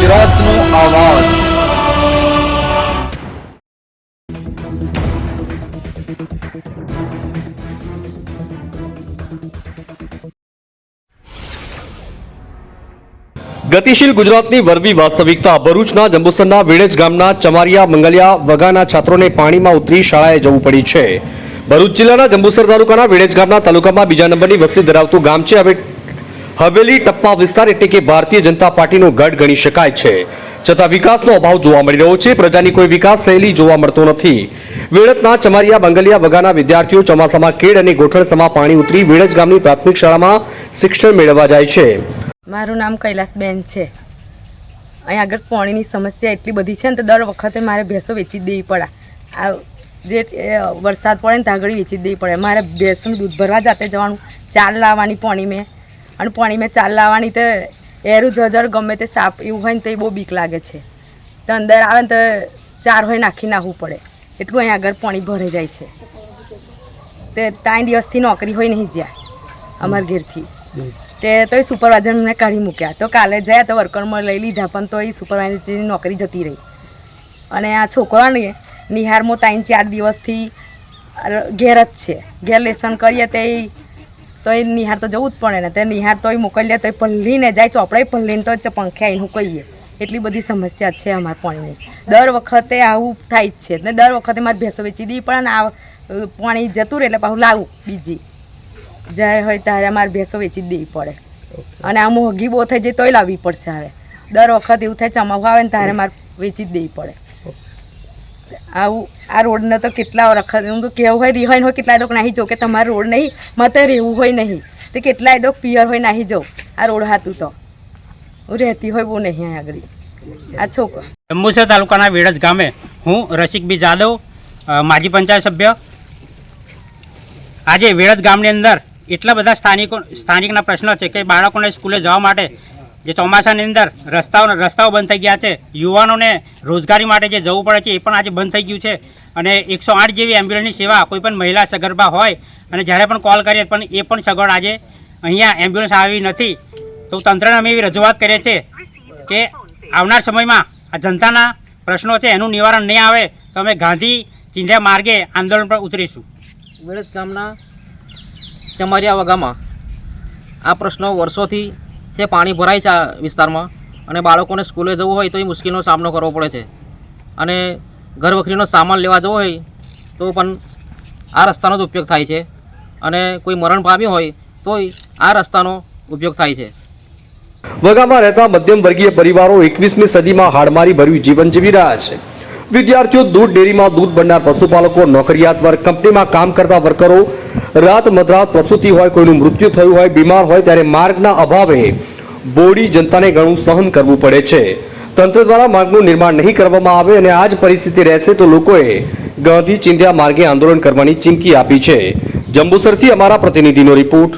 ગુજરાતનો આવાજ। ગતિશીલ ગુજરાતની વરવી વાસ્તવિકતા। ભરૂચના જંબુસરના વેડજ ગામના ચમારિયા મંગલિયા વગાના છાત્રોને પાણીમાં ઉતરી શાળાએ જવું પડી છે। ભરૂચ જિલ્લાના જંબુસર તાલુકાના વેડજ ગામના તાલુકામાં બીજા નંબરની વસ્તી ધરાવતું ગામ છે। હવેલી ટપ્પા વિસ્તાર એટલે કે ભારતીય જનતા પાર્ટીનો ગઢ ગણી શકાય છે, છતાં વિકાસનો અભાવ જોવા મળી રહ્યો છે। પ્રજાની કોઈ વિકાસ થયેલી જોવા મળતો નથી। વેડજના ચમારિયા મંગલિયા વગાના વિદ્યાર્થીઓ ચોમાસામાં કેડ અને ગોઠણસમાં પાણી ઉતરી વેડજ ગામની પ્રાથમિક શાળામાં શિક્ષણ મેળવવા જાય છે। મારું નામ કૈલાસબેન છે। અહીં આગળ પાણીની સમસ્યા એટલી બધી છે ને તો દર વખતે મારે ભેંસો વેચી જ દેવી પડે। આ જે વરસાદ પડે ને ત્યાં આગળ વેચી જ દેવી પડે। મારે ભેંસનું દૂધ ભરવા જાતે જવાનું, ચાલ લાવવાની પાણી મેં, અને પાણી મેં ચાલ લાવવાની તો એરું જજર ગમે તે સાપ એવું હોય ને તો એ બહુ બીક લાગે છે। તો અંદર આવે ને તો ચાર હોય નાખી નાખવું પડે, એટલું અહીં આગળ પાણી ભરાઈ જાય છે। તે 3 દિવસથી નોકરી હોય નહીં જ્યાં અમારા ઘેરથી તે તો એ સુપરવાઇઝરને કાઢી મૂક્યા। તો કાલે જાય તો વર્કરમાં લઈ લીધા, પણ તો એ સુપરવાઇઝરની નોકરી જતી રહી। અને આ છોકરાને નિહારમાં 3-4 દિવસથી ઘેર જ છે। ઘેર લેસન કરીએ તો એ નિહાર તો જવું જ પડે ને। તે નિહાર તોય મોકલીએ તો એ પલ્લીને જાય, ચોપડાય પલ્લીને તો પંખે આવીને કહીએ। એટલી બધી સમસ્યા છે અમારા પાણીની। દર વખતે આવું થાય જ છે ને દર વખતે મારે ભેંસો વેચી દેવી પડે ને આ પાણી જતું રહે એટલે પાછું લાવું બીજી જ્યારે હોય ત્યારે અમારે ભેંસો વેચી જ દેવી પડે। અને આ મોંઘી બહુ થઈ જાય તોય લાવવી પડશે। હવે દર વખત એવું થાય ચમાવું આવે ને ત્યારે મારે વેચી જ દેવી પડે। આવું આ રોડને તો કેટલા વખત હું તો કેવું હોય રિહાઈન હોય કેટલાય દોક નાહી જાઉં કે તમારે રોડ નહીં મારે રહેવું હોય નહીં તો કેટલાય દોક પિયર હોય નાહી જાઉં। આ રોડ હાતું તો હું રહેતી હોય બહુ નહીં અહીં આગળ। આ છોકરો જંબુસર તાલુકાના વેડજ ગામે હું રસિક બી જાદવ, માજી પંચાયત સભ્ય। આજે વેડજ ગામની અંદર એટલા બધા સ્થાનિકના પ્રશ્નો છે કે બાળકોને સ્કૂલે જવા માટે જે ચોમાસાની અંદર રસ્તાઓ બંધ થઈ ગયા છે। યુવાનોને રોજગારી માટે જે જવું પડે છે એ પણ આજે બંધ થઈ ગયું છે। અને 108 જેવી એમ્બ્યુલન્સની સેવા કોઈ પણ મહિલા સગર્ભા હોય અને જ્યારે પણ કોલ કરીએ પણ એ પણ સગવડ આજે અહીંયા એમ્બ્યુલન્સ આવી નથી। તો તંત્રને અમે એવી રજૂઆત કરીએ છીએ કે આવનાર સમયમાં આ જનતાના પ્રશ્નો છે એનું નિવારણ નહીં આવે તો અમે ગાંધી ચિંધ્યા માર્ગે આંદોલન પર ઉતરીશું। વેડજ ગામના ચમારિયા વગામાં આ પ્રશ્નો વર્ષોથી છે। પાણી ભરાય છે આ વિસ્તારમાં અને બાળકોને સ્કૂલે જવું હોય તો એ મુશ્કેલીનો સામનો કરવો પડે છે। અને ઘરવખરીનો સામાન લેવા જવો હોય તો પણ આ રસ્તાનો જ ઉપયોગ થાય છે। અને કોઈ મરણ પામ્યું હોય તોય આ રસ્તાનો ઉપયોગ થાય છે। વગામાં રહેતા મધ્યમ વર્ગીય પરિવારો 21મી સદીમાં હાડમારી ભર્યું જીવન જીવી રહ્યા છે। વિદ્યાર્થીઓ, દૂધ ડેરીમાં દૂધ ભરનાર પશુપાલકો, નોકરિયાત વર્ગ, કંપનીમાં કામ કરતા વર્કરો, રાત મધરાત પ્રસૂતિ હોય, કોઈનું મૃત્યુ થયું હોય, બીમાર હોય ત્યારે માર્ગના અભાવે બોડી જનતાને ઘણું સહન કરવું પડે છે। તંત્ર દ્વારા માર્ગનું નિર્માણ નહીં કરવામાં આવે અને આ જ પરિસ્થિતિ રહેશે તો લોકોએ ગાંધી ચિંધ્યા માર્ગે આંદોલન કરવાની ચીમકી આપી છે। જંબુસરથી અમારા પ્રતિનિધિનો રિપોર્ટ।